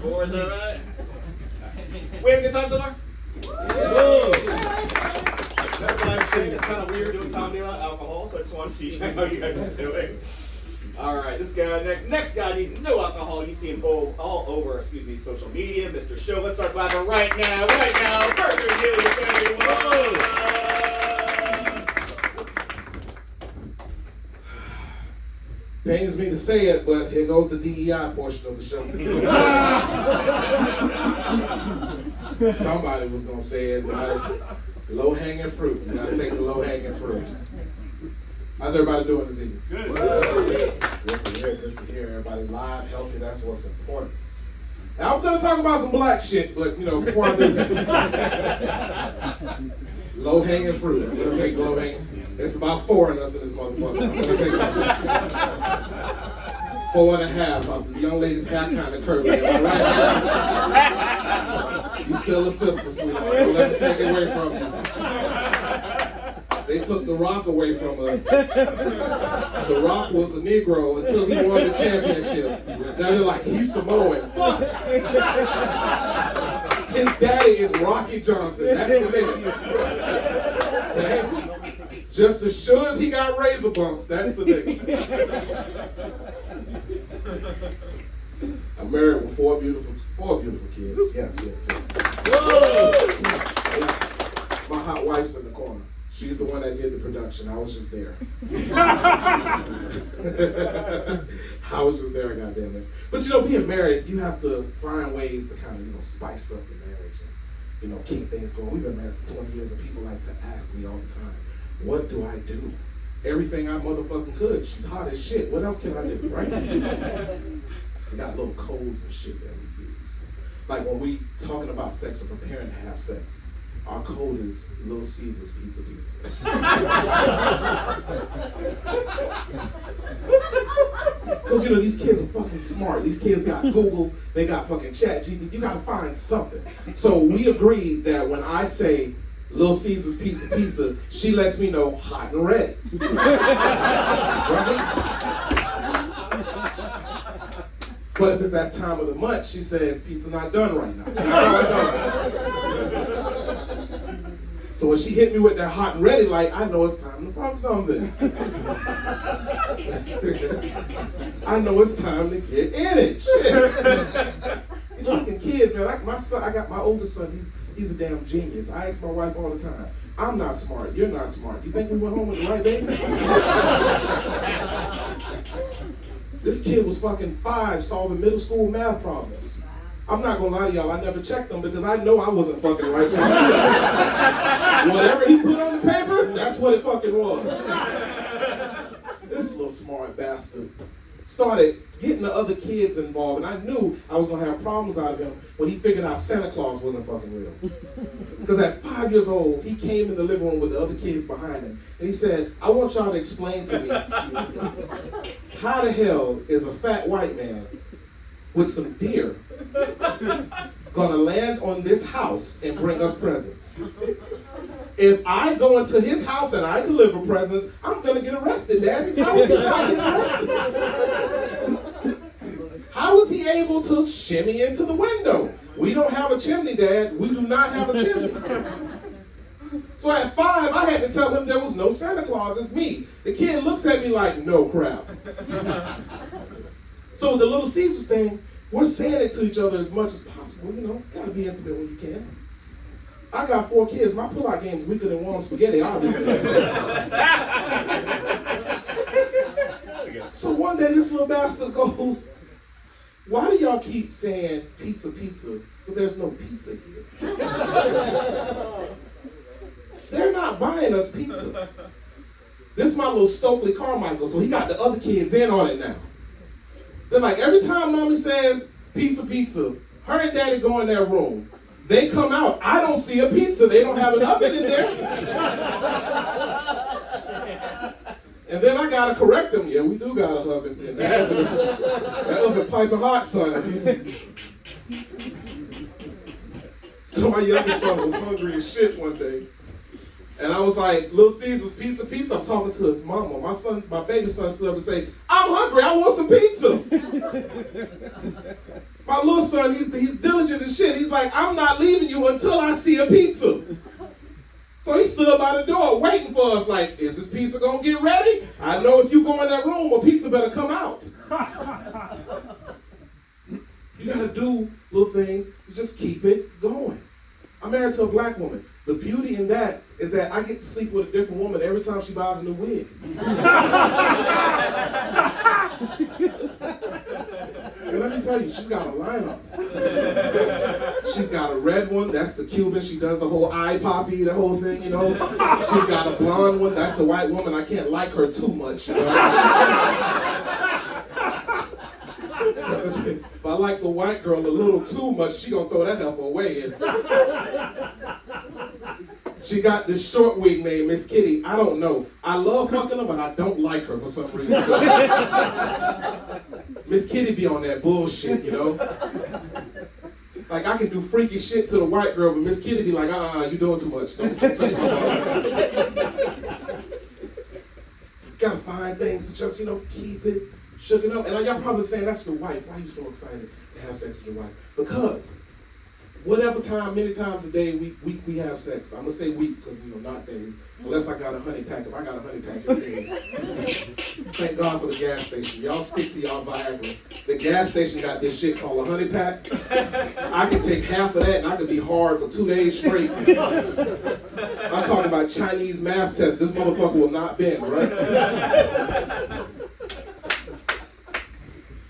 4, is that right? We have a good time so far? That's why I'm saying it's kind of weird doing comedy without alcohol, so I just want to see how you guys are doing. Alright, this guy, next guy needs no alcohol. You see him all over, social media, Mr. Show. Let's start clapping right now. Burger News, everyone! Pains me to say it, but here goes the DEI portion of the show. Somebody was going to say it, guys. Low-hanging fruit. You got to take the low-hanging fruit. How's everybody doing this evening? Good. Good to hear everybody live, healthy. That's what's important. Now, I'm going to talk about some black shit, but, before I do that, low-hanging fruit. I'm going to take the low-hanging. It's about 4 of us in this motherfucker. I'm going to take 4.5. The young lady's hair kind of curly. Am I right? You still a sister, sweetheart. Don't let me take it away from you. They took The Rock away from us. The Rock was a Negro until he won the championship. Now they're like, he's Samoan. Fuck! His daddy is Rocky Johnson. That's the nigga. Okay? Just as sure as he got razor bumps, that's the nigga. I'm married with 4 beautiful kids. Yes. My hot wife's in the corner. She's the one that did the production. I was just there. I was just there, goddammit. But being married, you have to find ways to kind of, spice up your marriage and, keep things going. We've been married for 20 years and people like to ask me all the time, what do I do? Everything I motherfucking could. She's hot as shit. What else can I do, right? We got little codes and shit that we use. Like when we talking about sex or preparing to have sex, our code is Little Caesars pizza. Because, these kids are fucking smart. These kids got Google, they got fucking ChatGPT. You gotta find something. So we agreed that when I say Little Caesars pizza, she lets me know hot and ready. Right? But if it's that time of the month, she says, pizza not done right now. That's how I know. So when she hit me with that hot and ready, I know it's time to fuck something. I know it's time to get in it. Shit. These fucking kids, man. Like my son, I got my oldest son, he's a damn genius. I ask my wife all the time, I'm not smart, you're not smart. You think we went home with the right baby? This kid was fucking 5 solving middle school math problems. I'm not gonna lie to y'all, I never checked them because I know I wasn't fucking right. So whatever he put on the paper, that's what it fucking was. This little smart bastard started getting the other kids involved, and I knew I was gonna have problems out of him when he figured out Santa Claus wasn't fucking real. Because at 5 years old, he came in the living room with the other kids behind him, and he said, I want y'all to explain to me, how the hell is a fat white man with some deer gonna land on this house and bring us presents? If I go into his house and I deliver presents, I'm gonna get arrested, Daddy. How is he not getting arrested? How is he able to shimmy into the window? We don't have a chimney, Dad. We do not have a chimney. So at 5, I had to tell him there was no Santa Claus, it's me. The kid looks at me like, no crap. So the Little Caesars thing, we're saying it to each other as much as possible, gotta be intimate when you can. I got 4 kids, my pull-out game's weaker than warm spaghetti, obviously. So one day this little bastard goes, why do y'all keep saying pizza, but there's no pizza here? They're not buying us pizza. This is my little Stokely Carmichael, so he got the other kids in on it now. They're like, every time Mommy says pizza, her and Daddy go in their room. They come out, I don't see a pizza. They don't have an oven in there. And then I gotta correct them. Yeah, we do got a oven in there. That oven piping hot, son. So my youngest son was hungry as shit one day. And I was like, Little Caesar's Pizza. I'm talking to his mama. My baby son stood up and said, I'm hungry, I want some pizza. My little son, he's diligent as shit. He's like, I'm not leaving you until I see a pizza. So he stood by the door waiting for us like, is this pizza gonna get ready? I know if you go in that room, a pizza better come out. You gotta do little things to just keep it going. I'm married to a black woman. The beauty in that is that I get to sleep with a different woman every time she buys a new wig. And let me tell you, she's got a lineup. She's got a red one, that's the Cuban. She does the whole eye poppy, the whole thing, you know. She's got a blonde one, that's the white woman. I can't like her too much, you know. If I like the white girl a little too much, she gonna throw that heifer away. She got this short wig named Miss Kitty. I don't know. I love fucking her, but I don't like her for some reason. Miss Kitty be on that bullshit, you know? Like, I can do freaky shit to the white girl, but Miss Kitty be like, you doing too much. Don't touch my body. Gotta find things to just, keep it shooken up. And y'all probably saying, that's your wife. Why are you so excited to have sex with your wife? Because whatever time, many times a day we have sex. I'm gonna say week because not days. Unless I got a honey pack. If I got a honey pack, it's days. Thank God for the gas station. Y'all stick to y'all Viagra. The gas station got this shit called a honey pack. I can take half of that and I could be hard for 2 days straight. I'm talking about Chinese math test. This motherfucker will not bend, right?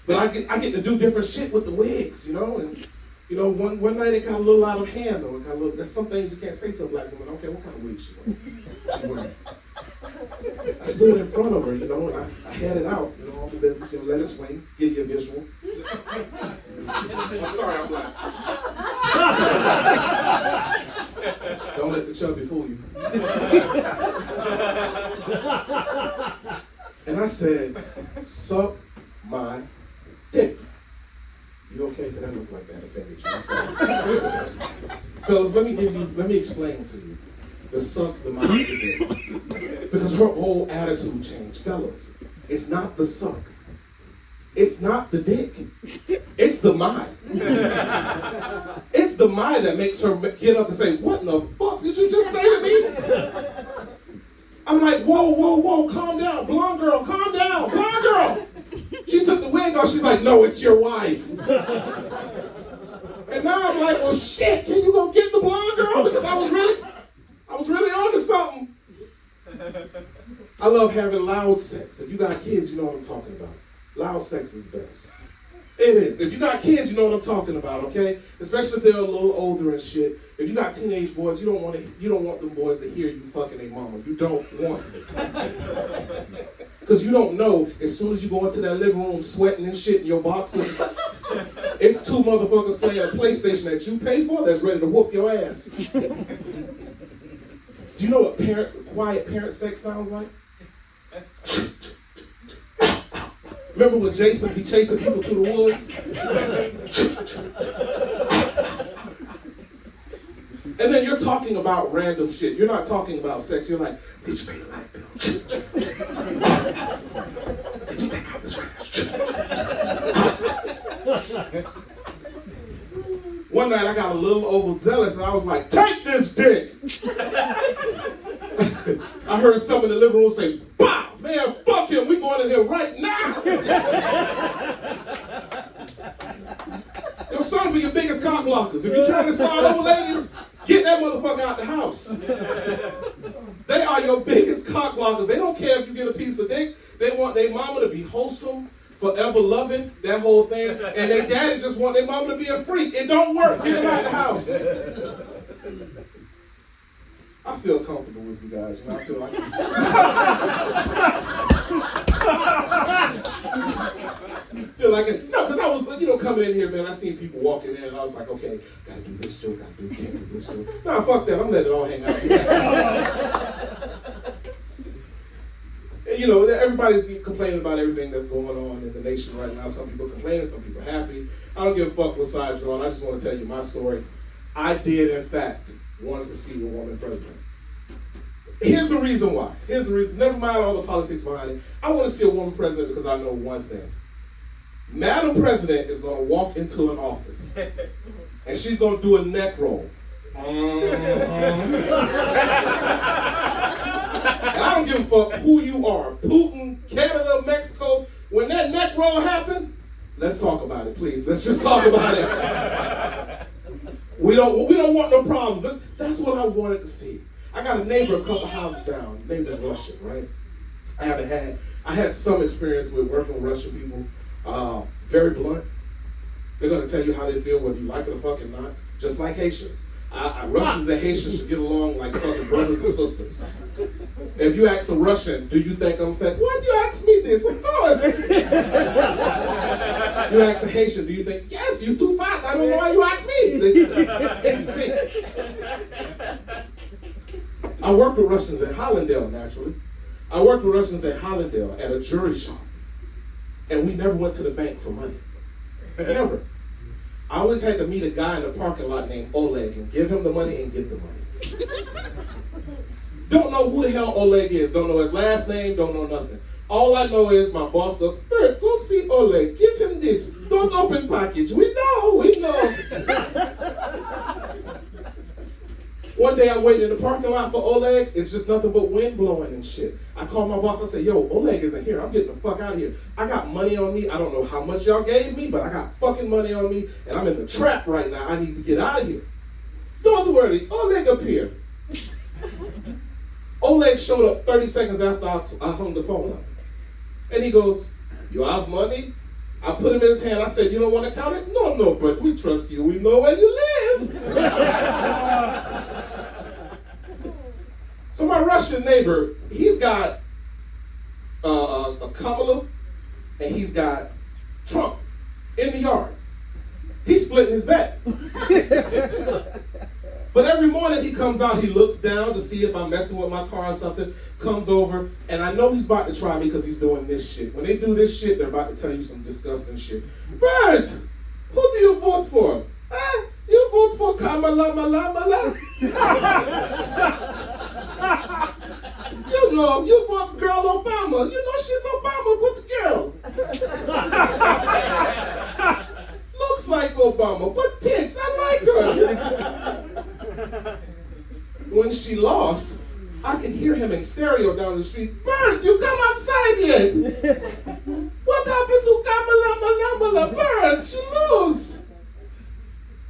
But I get to do different shit with the wigs, and one night it got a little out of hand though. There's some things you can't say to a black woman. Okay, what kind of wig she wearing? I stood in front of her, and I had it out, all the business, let it swing, give you a visual. I'm sorry, I'm black. Don't let the chubby fool you. And I said, suck my dick. You okay? Because that looked like that offended you. I'm sorry. Fellas, let me explain to you. The suck the mind of the dick. Because her whole attitude changed. Fellas, it's not the suck. It's not the dick. It's the mind. It's the mind that makes her get up and say, what in the fuck did you just say to me? I'm like, whoa, calm down. Blonde girl, calm down. Blonde girl. She took the wig off. She's like, no, it's your wife. And now I'm like, well, shit, can you go get the blonde girl? Because I was really on to something. I love having loud sex. If you got kids, you know what I'm talking about. Loud sex is best. It is. If you got kids, you know what I'm talking about, okay? Especially if they're a little older and shit. If you got teenage boys, you don't want them boys to hear you fucking their mama. You don't want it. Because you don't know, as soon as you go into that living room sweating and shit in your boxers, it's two motherfuckers playing a PlayStation that you pay for that's ready to whoop your ass. Do you know what quiet parent sex sounds like? Remember when Jason be chasing people through the woods? And then you're talking about random shit. You're not talking about sex. You're like, did you pay the light bill? Did you take out the trash? One night I got a little overzealous and I was like, take this dick! I heard someone in the living room say, bah! Man, fuck him, we going in here right now! Your sons are your biggest cock blockers. If you're trying to slide over ladies, get that motherfucker out the house. They are your biggest cock blockers. They don't care if you get a piece of dick. They want their mama to be wholesome, forever loving, that whole thing. And their daddy just want their mama to be a freak. It don't work. Get them out the house. I feel comfortable with you guys. I feel like... because I was, coming in here, man, I seen people walking in, and I was like, okay, gotta do this joke, can't do this joke. Nah, fuck that, I'm letting it all hang out. Everybody's complaining about everything that's going on in the nation right now. Some people complaining, some people happy. I don't give a fuck what side you're on. I just want to tell you my story. I did, in fact, wanted to see a woman president. Here's the reason why. Never mind all the politics behind it. I want to see a woman president because I know one thing. Madam President is going to walk into an office and she's going to do a neck roll. And I don't give a fuck who you are. Putin, Canada, Mexico. When that neck roll happened, let's talk about it, please. Let's just talk about it. We don't want no problems. That's what I wanted to see. I got a neighbor a couple houses down. The neighbor's Russian, right? I had some experience with working with Russian people. Very blunt. They're gonna tell you how they feel, whether you like it or fucking not. Just like Haitians. Russians and Haitians should get along like fucking brothers and sisters. If you ask a Russian, do you think I'm fat? Why do you ask me this? Of course. You ask a Haitian, do you think, yes, you're too fat. I don't know why you ask me. It's sick. I worked with Russians in Hollandale, naturally. I worked with Russians in Hollandale at a jewelry shop. And we never went to the bank for money. Never. I always had to meet a guy in the parking lot named Oleg and give him the money and get the money. Don't know who the hell Oleg is. Don't know his last name. Don't know nothing. All I know is my boss goes, Bert, go see Oleg. Give him this. Don't open package. We know. One day I'm waiting in the parking lot for Oleg. It's just nothing but wind blowing and shit. I call my boss. I say, yo, Oleg isn't here. I'm getting the fuck out of here. I got money on me. I don't know how much y'all gave me, but I got fucking money on me, and I'm in the trap right now. I need to get out of here. Don't worry. Oleg appeared. Oleg showed up 30 seconds after I hung the phone up. And he goes, you have money? I put him in his hand. I said, you don't want to count it? No, but we trust you. We know where you live. So my Russian neighbor, he's got a Kamala and he's got Trump in the yard. He's splitting his bet. But every morning he comes out, he looks down to see if I'm messing with my car or something, comes over, and I know he's about to try me because he's doing this shit. When they do this shit, they're about to tell you some disgusting shit. Bert, who do you vote for? You vote for Kamala. You know, you vote girl Obama. You know she's Obama, but the girl. Looks like Obama, but tits, I like her. When she lost, I could hear him in stereo down the street. Bert, you come outside yet? What happened to Kamala? Bert, she lose.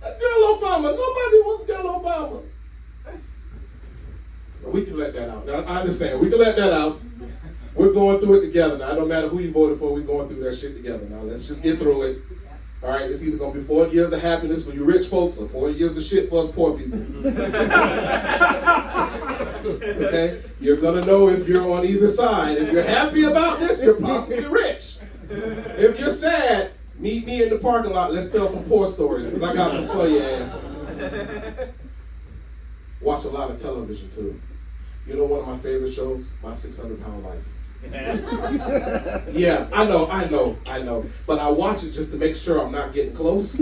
Girl Obama, nobody wants girl Obama. We can let that out. Now, I understand. We can let that out. We're going through it together now. It don't matter who you voted for. We're going through that shit together now. Let's just get through it. All right, it's either going to be 4 years of happiness for you rich folks or 4 years of shit for us poor people. Okay? You're going to know if you're on either side. If you're happy about this, you're possibly rich. If you're sad, meet me in the parking lot. Let's tell some poor stories because I got some for your ass. Watch a lot of television too. You know one of my favorite shows? My 600-Pound Life. Yeah, I know. But I watch it just to make sure I'm not getting close.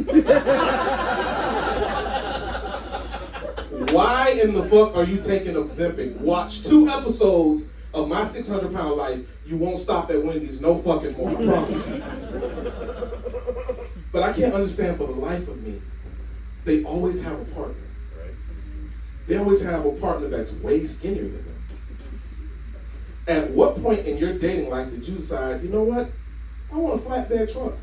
Why in the fuck are you taking Ozempic? Watch 2 episodes of My 600-Pound Life. You won't stop at Wendy's no fucking more, I promise you. But I can't understand for the life of me. They always have a partner. They always have a partner that's way skinnier than them. At what point in your dating life did you decide, you know what? I want a flatbed truck.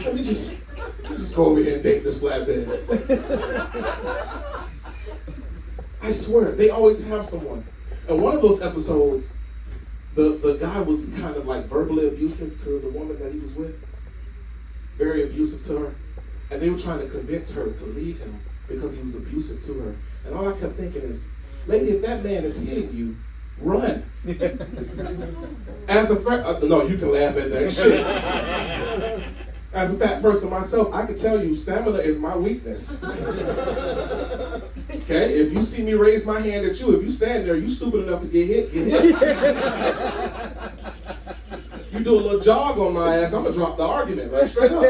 Let me just go over here and date this flatbed. I swear, they always have someone. And one of those episodes, the guy was kind of like verbally abusive to the woman that he was with. Very abusive to her. And they were trying to convince her to leave him because he was abusive to her. And all I kept thinking is, lady, if that man is hitting you, run. As a friend, no, you can laugh at that shit. As a fat person myself, I can tell you stamina is my weakness. Okay, if you see me raise my hand at you, if you stand there, you stupid enough to get hit, get hit. You do a little jog on my ass, I'm gonna drop the argument, right straight up.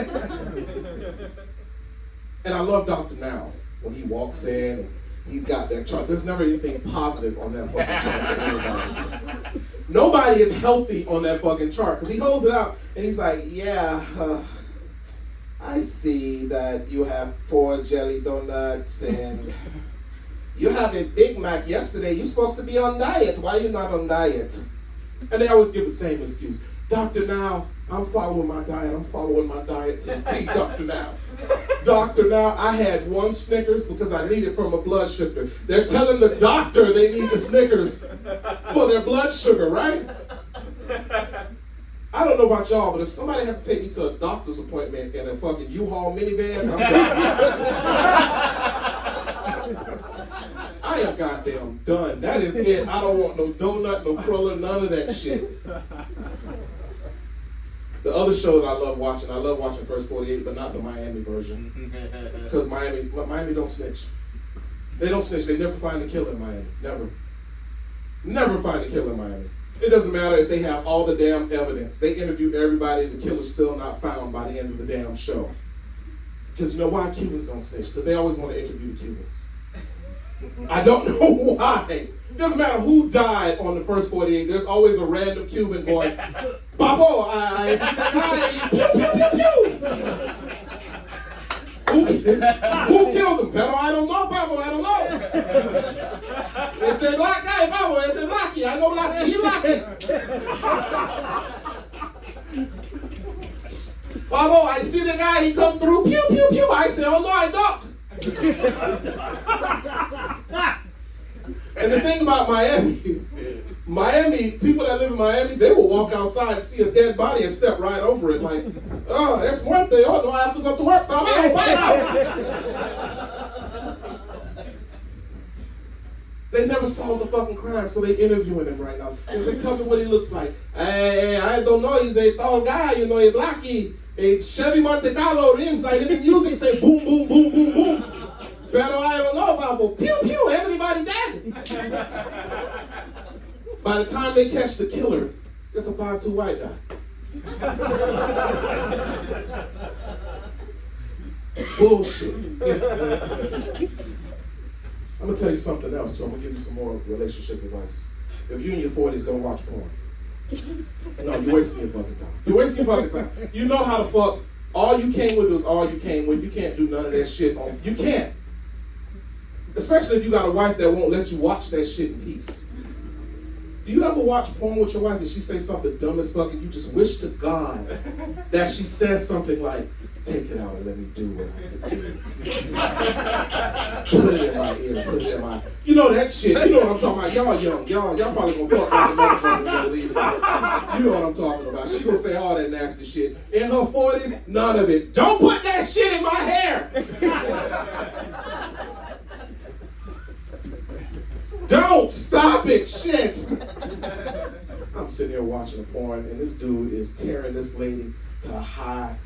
And I love Dr. Now. when he walks in and he's got that chart. There's never anything positive on that fucking chart for anybody. Nobody is healthy on that fucking chart because he holds it out and he's like, yeah, I see that you have 4 jelly donuts and you have a Big Mac yesterday. You're supposed to be on diet. Why are you not on diet? And they always give the same excuse. Doctor, now, I'm following my diet. I'm following my diet to the T, Doctor, now. Doctor, now, I had 1 Snickers because I need it for my blood sugar. They're telling the doctor they need the Snickers for their blood sugar, right? I don't know about y'all, but if somebody has to take me to a doctor's appointment in a fucking U-Haul minivan, I'm I am goddamn done. That is it. I don't want no donut, no cruller, none of that shit. The other show that I love watching First 48, but not the Miami version. Because Miami don't snitch. They don't snitch. They never find the killer in Miami. Never. Never find the killer in Miami. It doesn't matter if they have all the damn evidence. They interview everybody, the killer's still not found by the end of the damn show. Because you know why Cubans don't snitch? Because they always want to interview the Cubans. I don't know why. It doesn't matter who died on the First 48. There's always a random Cuban going, Pablo, I see that guy. Pew, pew, pew, pew. Who killed him? Pero I don't know, Pablo. I don't know. They said black guy, Pablo. They said Lucky. I know Lucky. He Lucky. Pablo, I see the guy. He come through. Pew, pew, pew. I say, oh no, I don't. And the thing about Miami, people that live in Miami, they will walk outside, see a dead body, and step right over it like, oh, that's muerte. Oh, no, I have to go to work. Come out. They never solved the fucking crime, so they're interviewing him right now. They say, tell me what he looks like. Hey, I don't know. He's a tall guy, you know, a blackie. A Chevy Monte Carlo rims. I hear the music say boom, boom, boom, boom, boom. Pero I don't know, Pablo. Pew, pew, everybody dead. By the time they catch the killer, it's a 5'2" white guy. Bullshit. I'm going to tell you something else, too. I'm going to give you some more relationship advice. If you're in your 40s, don't watch porn. No, you're wasting your fucking time. You're wasting your fucking time. You know how to fuck. All you came with was all you came with. You can't do none of that shit. You can't. Especially if you got a wife that won't let you watch that shit in peace. Do you ever watch porn with your wife and she say something dumb as fuck and you just wish to God that she says something like, take it out and let me do what I can do. Put it in my ear, put it in my... You know that shit. You know what I'm talking about. Y'all young. Y'all probably gonna fuck like a motherfucker when you leave it. You know what I'm talking about. She gonna say all that nasty shit. In her 40s, none of it. Don't put that shit in my hair! Don't stop it, shit! I'm sitting here watching a porn and this dude is tearing this lady to high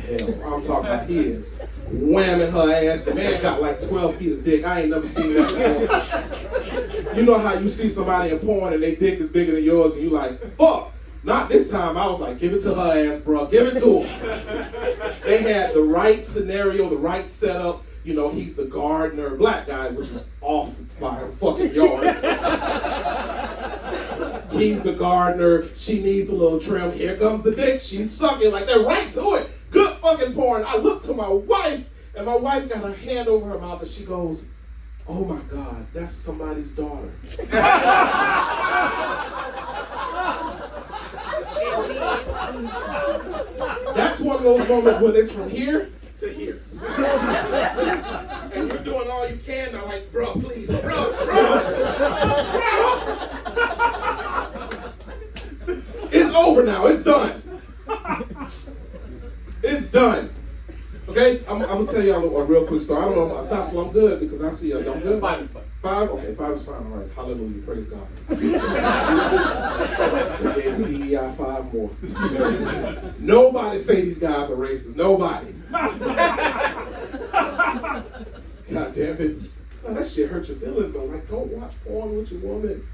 hell. I'm talking about he is whamming her ass. The man got like 12 feet of dick. I ain't never seen that before. You know how you see somebody in porn and their dick is bigger than yours and you like, fuck! Not this time. I was like, give it to her ass, bro. Give it to her. They had the right scenario, the right setup. You know, he's the gardener, black guy, which is off by a fucking yard. He's the gardener. She needs a little trim. Here comes the dick. She's sucking like they're right to it. Good fucking porn. I look to my wife, and my wife got her hand over her mouth, and she goes, oh my God, that's somebody's daughter. That's one of those moments when it's from here to here. And you're doing all you can now, like, bro, please, bro. It's over now. It's done. It's done. Okay? I'm going to tell y'all a real quick story. I don't know, Apostle, I'm good because I see I'm good. 5 is fine. 5? Okay, 5 is fine. All right. Hallelujah. Praise God. They gave DEI 5 more. Nobody say these guys are racist. Nobody. God damn it. Oh, that shit hurt your feelings though. Like, don't watch porn with your woman.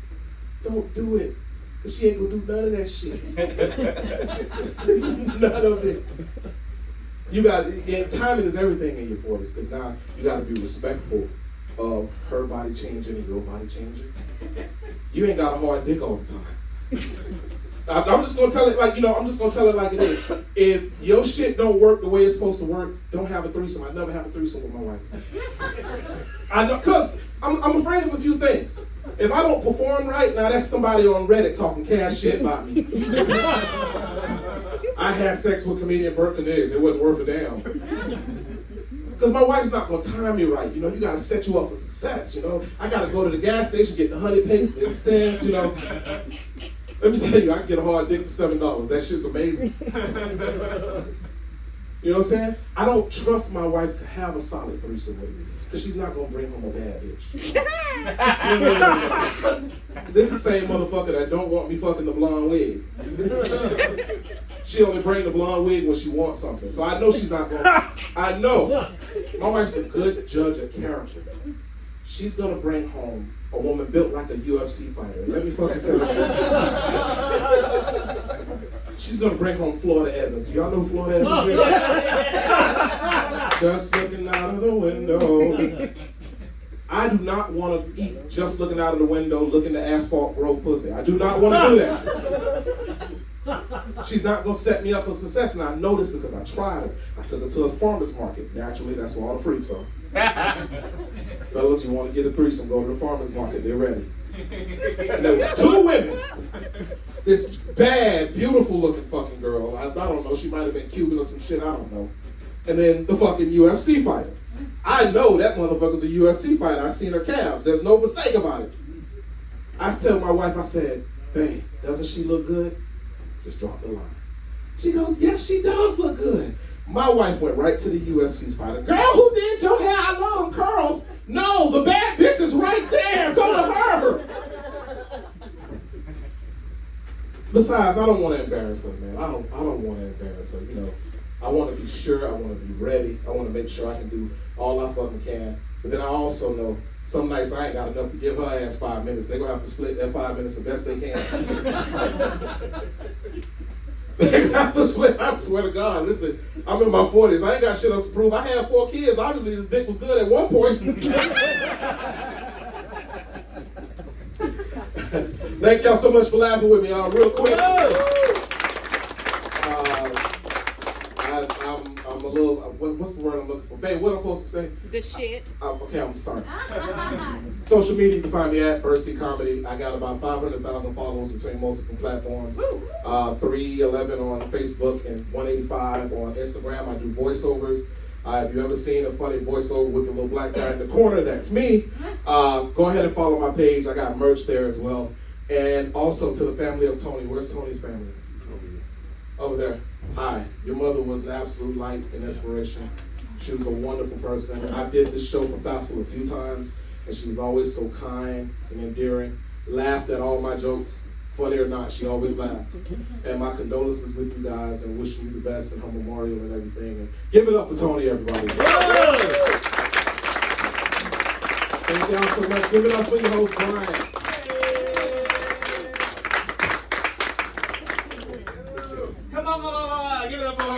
Don't do it. Because she ain't going to do none of that shit. None of it. You got, and timing is everything in your 40s, because now you got to be respectful of her body changing and your body changing. You ain't got a hard dick all the time. I'm just gonna tell it like, I'm just gonna tell it like it is. If your shit don't work the way it's supposed to work, don't have a threesome. I never have a threesome with my wife. I know, cause I'm afraid of a few things. If I don't perform right, now that's somebody on Reddit talking cash shit about me. I had sex with comedian Bert Cornelius. It wasn't worth a damn. Because my wife's not going to time me right. You got to set you up for success, I got to go to the gas station, get the honey paper, the stands, Let me tell you, I can get a hard dick for $7. That shit's amazing. You know what I'm saying? I don't trust my wife to have a solid threesome with me. Because she's not going to bring home a bad bitch. No. This is the same motherfucker that don't want me fucking the blonde wig. She only bring the blonde wig when she wants something. So I know she's not going to. I know. My wife's a good judge of character. She's going to bring home a woman built like a UFC fighter. Let me fucking tell you. She's going to bring home Florida Evans. Y'all know who Florida Evans is? Just looking out of the window. I do not want to eat just looking out of the window, looking at asphalt road pussy. I do not want to do that. She's not going to set me up for success, and I know this because I tried her. I took her to a farmer's market. Naturally, that's where all the freaks are. Fellas, you want to get a threesome, go to the farmer's market. They're ready. And there was 2 women. This bad, beautiful looking fucking girl. I don't know, she might have been Cuban or some shit, I don't know. And then the fucking UFC fighter. I know that motherfucker's a UFC fighter. I seen her calves. There's no mistake about it. I tell my wife, I said, babe, doesn't she look good? Just drop the line. She goes, yes, she does look good. My wife went right to the UFC fighter. Girl, who did your hair? I love them curls. No, the bad bitch is right there. Go to her. Besides, I don't want to embarrass her, man. I don't want to embarrass her. I want to be sure. I want to be ready. I want to make sure I can do all I fucking can. But then I also know some nights I ain't got enough to give her ass 5 minutes. They're going to have to split that 5 minutes the best they can. They have to split. I swear to God. Listen, I'm in my 40s. I ain't got shit else to prove. I had 4 kids. Obviously, this dick was good at one point. Thank y'all so much for laughing with me, y'all. Real quick. I'm a little, what's the word I'm looking for? Babe, what am I supposed to say? The shit. Okay, I'm sorry. Social media, you can find me at Birdseed Comedy. I got about 500,000 followers between multiple platforms. 311 on Facebook and 185 on Instagram. I do voiceovers. If you ever seen a funny voiceover with the little black guy in the corner, that's me. Go ahead and follow my page. I got merch there as well. And also to the family of Tony. Where's Tony's family? Over there. Hi. Your mother was an absolute light and inspiration. She was a wonderful person. I did this show for Fassel a few times, and she was always so kind and endearing. Laughed at all my jokes. Funny or not, she always laughed. And my condolences with you guys, and wishing you the best in her memorial and everything. And give it up for Tony, everybody. Thank y'all so much. Give it up for your host, Brian. Come on, give it up for her.